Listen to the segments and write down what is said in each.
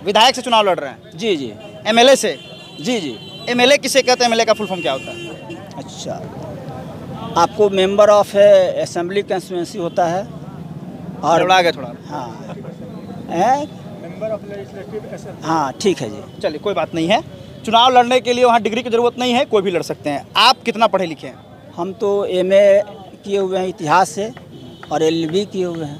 विधायक से चुनाव लड़ रहे हैं। जी जी। एमएलए से? जी जी। एमएलए किसे कहते हैं? एमएलए का फुल फॉर्म क्या होता है? अच्छा, आपको मेंबर ऑफ असेंबली कंस्टिट्यूएंसी होता है और थोड़ा आगे थोड़ा। हाँ है, मेंबर ऑफ लेजिस्लेटिव। हाँ ठीक है जी। चलिए कोई बात नहीं है। चुनाव लड़ने के लिए वहाँ डिग्री की ज़रूरत नहीं है, कोई भी लड़ सकते हैं। आप कितना पढ़े लिखे हैं? हम तो एमए किए हुए हैं इतिहास से और एलएलबी किए हुए हैं।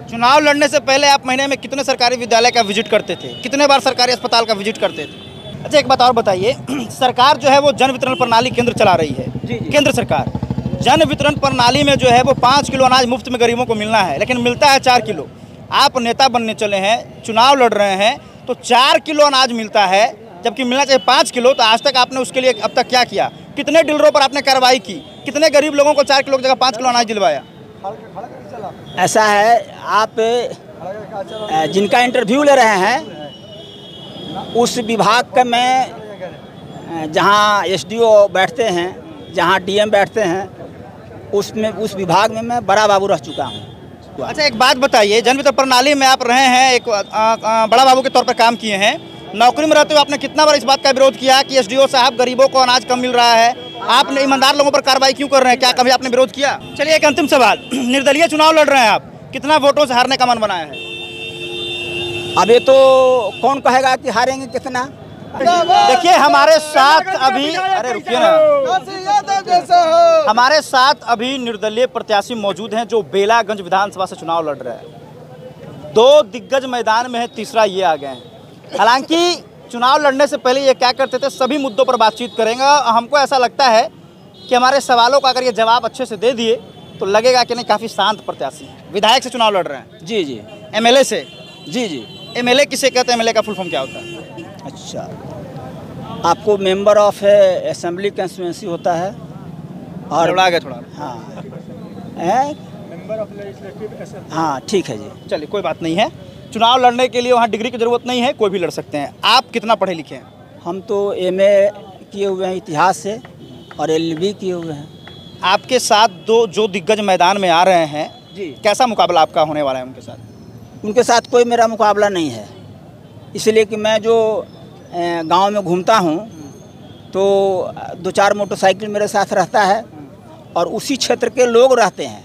चुनाव लड़ने से पहले आप महीने में कितने सरकारी विद्यालय का विजिट करते थे? कितने बार सरकारी अस्पताल का विजिट करते थे? अच्छा एक बात और बताइए, सरकार जो है वो जन वितरण प्रणाली केंद्र चला रही है। जी। केंद्र सरकार जन वितरण प्रणाली में जो है वो 5 किलो अनाज मुफ्त में गरीबों को मिलना है, लेकिन मिलता है 4 किलो। आप नेता बनने चले हैं, चुनाव लड़ रहे हैं, तो 4 किलो अनाज मिलता है जबकि मिलना चाहिए 5 किलो। तो आज तक आपने उसके लिए अब तक क्या किया? कितने डीलरों पर आपने कार्रवाई की? कितने गरीब लोगों को 4 किलो की जगह 5 किलो अनाज दिलवाया? ऐसा है, आप जिनका इंटरव्यू ले रहे हैं उस विभाग का मैं जहां एसडीओ बैठते हैं, जहां डीएम बैठते हैं, उस विभाग में मैं बड़ा बाबू रह चुका हूं। अच्छा एक बात बताइए, जन वितरण प्रणाली में आप रहे हैं, एक बड़ा बाबू के तौर पर काम किए हैं, नौकरी में रहते हुए आपने कितना बार इस बात का विरोध किया कि एसडीओ साहब गरीबों को अनाज कम मिल रहा है, आप ईमानदार लोगों पर कार्रवाई क्यों कर रहे हैं? क्या कभी आपने विरोध किया? चलिए एक अंतिम सवाल, निर्दलीय चुनाव लड़ रहे हैं आप, कितना वोटों से हारने का मन बनाया है? अब ये तो कौन कहेगा कि हारेंगे कितना। देखिए हमारे साथ अभी, अरे रुकिए ना, हमारे साथ अभी निर्दलीय प्रत्याशी मौजूद हैं जो बेलागंज विधानसभा से चुनाव लड़ रहे हैं। 2 दिग्गज मैदान में है, तीसरा ये आ गए हैं। हालांकि चुनाव लड़ने से पहले ये क्या करते थे, सभी मुद्दों पर बातचीत करेंगे। हमको ऐसा लगता है कि हमारे सवालों का अगर ये जवाब अच्छे से दे दिए तो लगेगा कि नहीं काफ़ी शांत प्रत्याशी हैं। विधायक से चुनाव लड़ रहे हैं? जी जी। एमएलए से? जी जी। एमएलए किसे कहते हैं? एमएलए का फुल फॉर्म क्या होता है? अच्छा, आपको मेंबर ऑफ असेंबली कंस्टिट्यूएंसी होता है और थोड़ा आगे थोड़ा। हाँ है, मेंबर ऑफ लेजिस्लेटिव। हाँ ठीक है जी। चलिए कोई बात नहीं है। चुनाव लड़ने के लिए वहाँ डिग्री की ज़रूरत नहीं है, कोई भी लड़ सकते हैं। आप कितना पढ़े लिखे हैं? हम तो एमए किए हुए हैं इतिहास से और एलएलबी किए हुए हैं। आपके साथ जो दिग्गज मैदान में आ रहे हैं जी, कैसा मुकाबला आपका होने वाला है उनके साथ? उनके साथ कोई मेरा मुकाबला नहीं है, इसलिए कि मैं जो गांव में घूमता हूं तो 2-4 मोटरसाइकिल मेरे साथ रहता है और उसी क्षेत्र के लोग रहते हैं,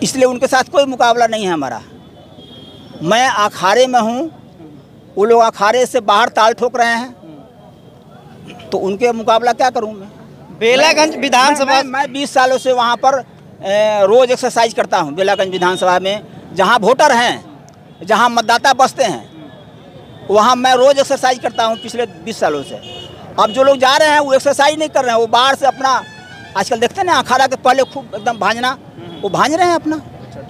इसलिए उनके साथ कोई मुकाबला नहीं है हमारा। मैं अखाड़े में हूं, वो लोग अखाड़े से बाहर ताल ठोक रहे हैं, तो उनके मुकाबला क्या करूं मैं? बेलागंज विधानसभा मैं 20 सालों से वहाँ पर रोज़ एक्सरसाइज करता हूँ। बेलागंज विधानसभा में जहाँ वोटर हैं, जहाँ मतदाता बसते हैं, वहाँ मैं रोज़ एक्सरसाइज करता हूँ पिछले 20 सालों से। अब जो लोग जा रहे हैं वो एक्सरसाइज नहीं कर रहे हैं, वो बाहर से अपना, आजकल देखते हैं ना अखाड़ा के पहले खूब एकदम भांजना, वो भांज रहे हैं अपना।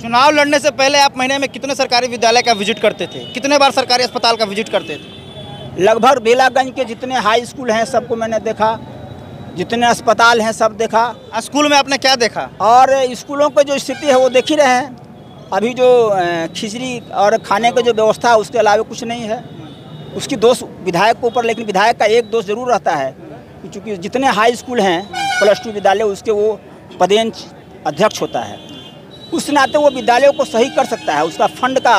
चुनाव लड़ने से पहले आप महीने में कितने सरकारी विद्यालय का विजिट करते थे? कितने बार सरकारी अस्पताल का विजिट करते थे? लगभग बेलागंज के जितने हाई स्कूल हैं सबको मैंने देखा, जितने अस्पताल हैं सब देखा। स्कूल में आपने क्या देखा? और स्कूलों की जो स्थिति है वो देख ही रहे हैं। अभी जो खिचड़ी और खाने की जो व्यवस्था है उसके अलावा कुछ नहीं है। उसकी दोष विधायक के ऊपर, लेकिन विधायक का एक दोष जरूर रहता है कि चूँकि जितने हाई स्कूल हैं +2 विद्यालय, उसके वो पदेंच अध्यक्ष होता है, उस नाते वो विद्यालयों को सही कर सकता है। उसका फंड का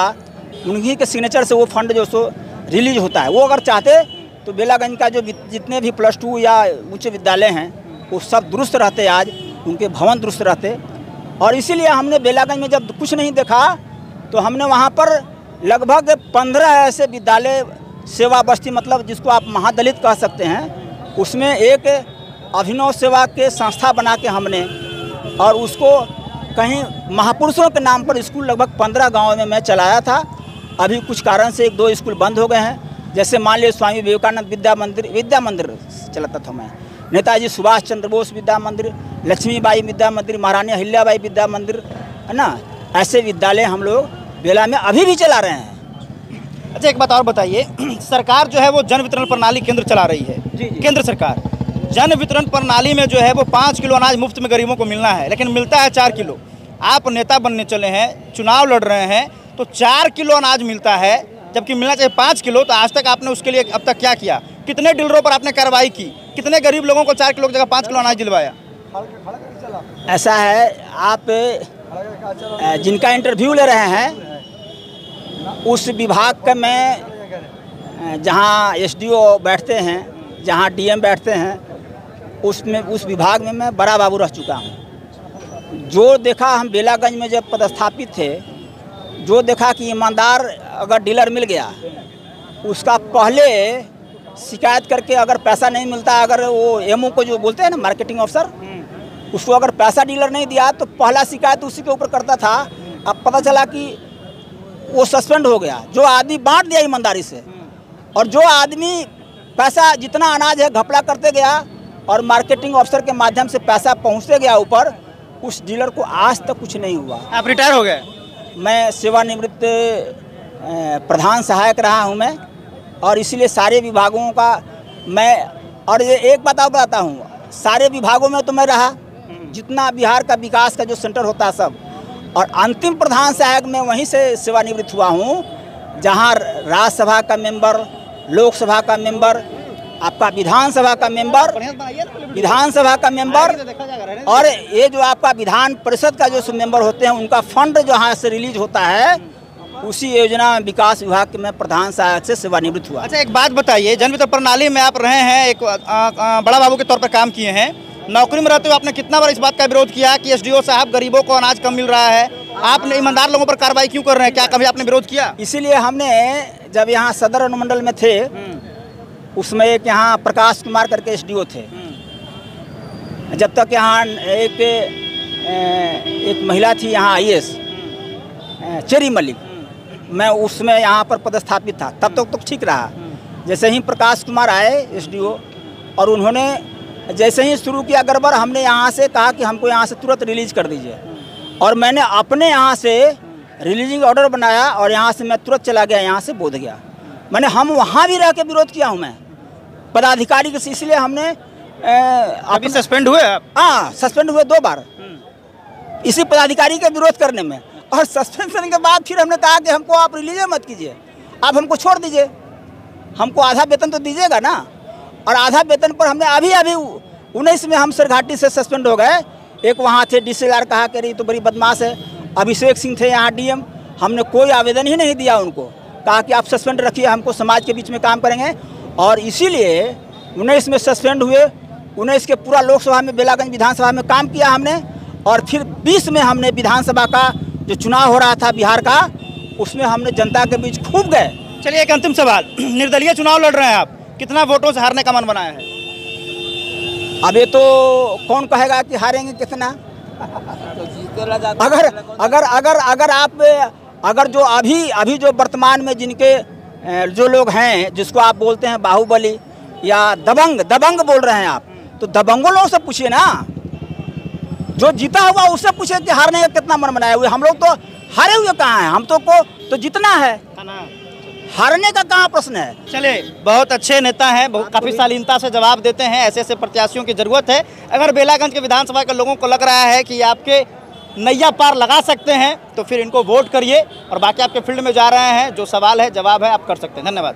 उन्हीं के सिग्नेचर से वो फंड जो सो रिलीज होता है। वो अगर चाहते तो बेलागंज का जो जितने भी +2 या उच्च विद्यालय हैं वो सब दुरुस्त रहते, आज उनके भवन दुरुस्त रहते। और इसीलिए हमने बेलागंज में जब कुछ नहीं देखा तो हमने वहाँ पर लगभग 15 ऐसे विद्यालय, सेवा बस्ती मतलब जिसको आप महादलित कह सकते हैं, उसमें एक अभिनव सेवा के संस्था बना के हमने, और उसको कहीं महापुरुषों के नाम पर स्कूल लगभग 15 गाँव में मैं चलाया था। अभी कुछ कारण से 1-2 स्कूल बंद हो गए हैं। जैसे मान लीजिए स्वामी विवेकानंद विद्या मंदिर चलाता था मैं, नेताजी सुभाष चंद्र बोस विद्या मंदिर, लक्ष्मीबाई विद्या मंदिर, महारानी अहिल्याबाई विद्या मंदिर, है ना, ऐसे विद्यालय हम लोग बेला में अभी भी चला रहे हैं। अच्छा एक बात और बताइए, सरकार जो है वो जन वितरण प्रणाली केंद्र चला रही है। जी। केंद्र सरकार जन वितरण प्रणाली में जो है वो 5 किलो अनाज मुफ्त में गरीबों को मिलना है, लेकिन मिलता है 4 किलो। आप नेता बनने चले हैं, चुनाव लड़ रहे हैं, तो 4 किलो अनाज मिलता है जबकि मिलना चाहिए 5 किलो। तो आज तक आपने उसके लिए अब तक क्या किया? कितने डीलरों पर आपने कार्रवाई की? कितने गरीब लोगों को 4 किलो की जगह 5 किलो अनाज दिलवाया? ऐसा है, आप जिनका इंटरव्यू ले रहे हैं उस विभाग का मैं जहाँ एसडीओ बैठते हैं, जहाँ डीएम बैठते हैं, उसमें उस विभाग में मैं बड़ा बाबू रह चुका हूँ। जो देखा हम बेलागंज में जब पदस्थापित थे, जो देखा कि ईमानदार अगर डीलर मिल गया, उसका पहले शिकायत करके अगर पैसा नहीं मिलता, अगर वो एमओ को जो बोलते हैं ना मार्केटिंग अफसर, उसको अगर पैसा डीलर नहीं दिया तो पहला शिकायत उसी के ऊपर करता था। अब पता चला कि वो सस्पेंड हो गया। जो आदमी बांट दिया ईमानदारी से, और जो आदमी पैसा जितना अनाज है घपला करते गया और मार्केटिंग अफसर के माध्यम से पैसा पहुंचते गया ऊपर, उस डीलर को आज तक कुछ नहीं हुआ। आप रिटायर हो गए? मैं सेवानिवृत्त प्रधान सहायक रहा हूं मैं, और इसीलिए सारे विभागों का मैं, और ये एक बात और बताता हूँ, सारे विभागों में तो मैं रहा, जितना बिहार का विकास का जो सेंटर होता है सब, और अंतिम प्रधान सहायक मैं वहीं से सेवानिवृत्त हुआ हूँ, जहाँ राज्यसभा का मेंबर, लोकसभा का मेंबर, आपका विधानसभा का मेंबर, और ये जो आपका विधान परिषद का जो मेंबर होते हैं, उनका फंड जो यहाँ से रिलीज होता है, उसी योजना विकास विभाग के मैं प्रधान सहायक से सेवानिवृत्त हुआ। अच्छा, एक बात बताइए, जन वितरण प्रणाली में आप रहे हैं, एक बड़ा बाबू के तौर पर काम किए हैं, नौकरी में रहते हुए आपने कितना बार इस बात का विरोध किया कि एसडीओ साहब गरीबों को अनाज कम मिल रहा है, आपने ईमानदार लोगों पर कार्रवाई क्यों कर रहे हैं? क्या कभी आपने विरोध किया? इसीलिए हमने जब यहाँ सदर अनुमंडल में थे, उसमें एक यहाँ प्रकाश कुमार करके एसडीओ थे, जब तक यहाँ एक महिला थी यहाँ आईएएस चेरी मलिक, मैं उसमें यहाँ पर पदस्थापित था, तब तक तो ठीक रहा। जैसे ही प्रकाश कुमार आए एसडीओ, और उन्होंने जैसे ही शुरू किया गड़बड़, हमने यहाँ से कहा कि हमको यहाँ से तुरंत रिलीज कर दीजिए, और मैंने अपने यहाँ से रिलीजिंग ऑर्डर बनाया, और यहाँ से मैं तुरंत चला गया, यहाँ से बोध गया। मैंने हम वहाँ भी रह के विरोध किया हूँ मैं पदाधिकारी के, इसलिए हमने अभी सस्पेंड हुए आप? हाँ, सस्पेंड हुए 2 बार इसी पदाधिकारी के विरोध करने में, और सस्पेंशन के बाद फिर हमने कहा कि हमको आप रिलीज मत कीजिए, आप हमको छोड़ दीजिए, हमको आधा वेतन तो दीजिएगा ना। और आधा वेतन पर हमने अभी 19 में हम सरघाटी से सस्पेंड हो गए। एक वहाँ थे डीसीएलआर, कहा कि रही तो बड़ी बदमाश है। अभिषेक सिंह थे यहाँ डीएम, हमने कोई आवेदन ही नहीं दिया उनको, कहा कि आप सस्पेंड रखिए, हमको समाज के बीच में काम करेंगे। और इसीलिए 19 में सस्पेंड हुए, 19 के पूरा लोकसभा में, बेलागंज विधानसभा में काम किया हमने, और फिर 20 में हमने विधानसभा का जो चुनाव हो रहा था बिहार का, उसमें हमने जनता के बीच खूब गए। चलिए, एक अंतिम सवाल, निर्दलीय चुनाव लड़ रहे हैं आप, कितना वोटों से हारने का मन बनाया है? अब ये तो कौन कहेगा कि हारेंगे कितना। अगर जो अभी जो वर्तमान में जिनके जो लोग हैं, जिसको आप बोलते हैं बाहुबली या दबंग बोल रहे हैं आप, तो दबंगों लोगों से पूछिए ना, जो जीता हुआ उससे पूछिए कि हारने का कितना मन बनाया हुआ। हम लोग तो हारे हुए कहाँ हैं, हम तो को तो जीतना है, हारने का कहाँ प्रश्न है। चले, बहुत अच्छे नेता हैं, काफ़ी शालीनता से जवाब देते हैं, ऐसे ऐसे प्रत्याशियों की ज़रूरत है। अगर बेलागंज के विधानसभा के लोगों को लग रहा है कि आपके नैया पार लगा सकते हैं, तो फिर इनको वोट करिए, और बाकी आपके फील्ड में जा रहे हैं, जो सवाल है जवाब है आप कर सकते हैं। धन्यवाद।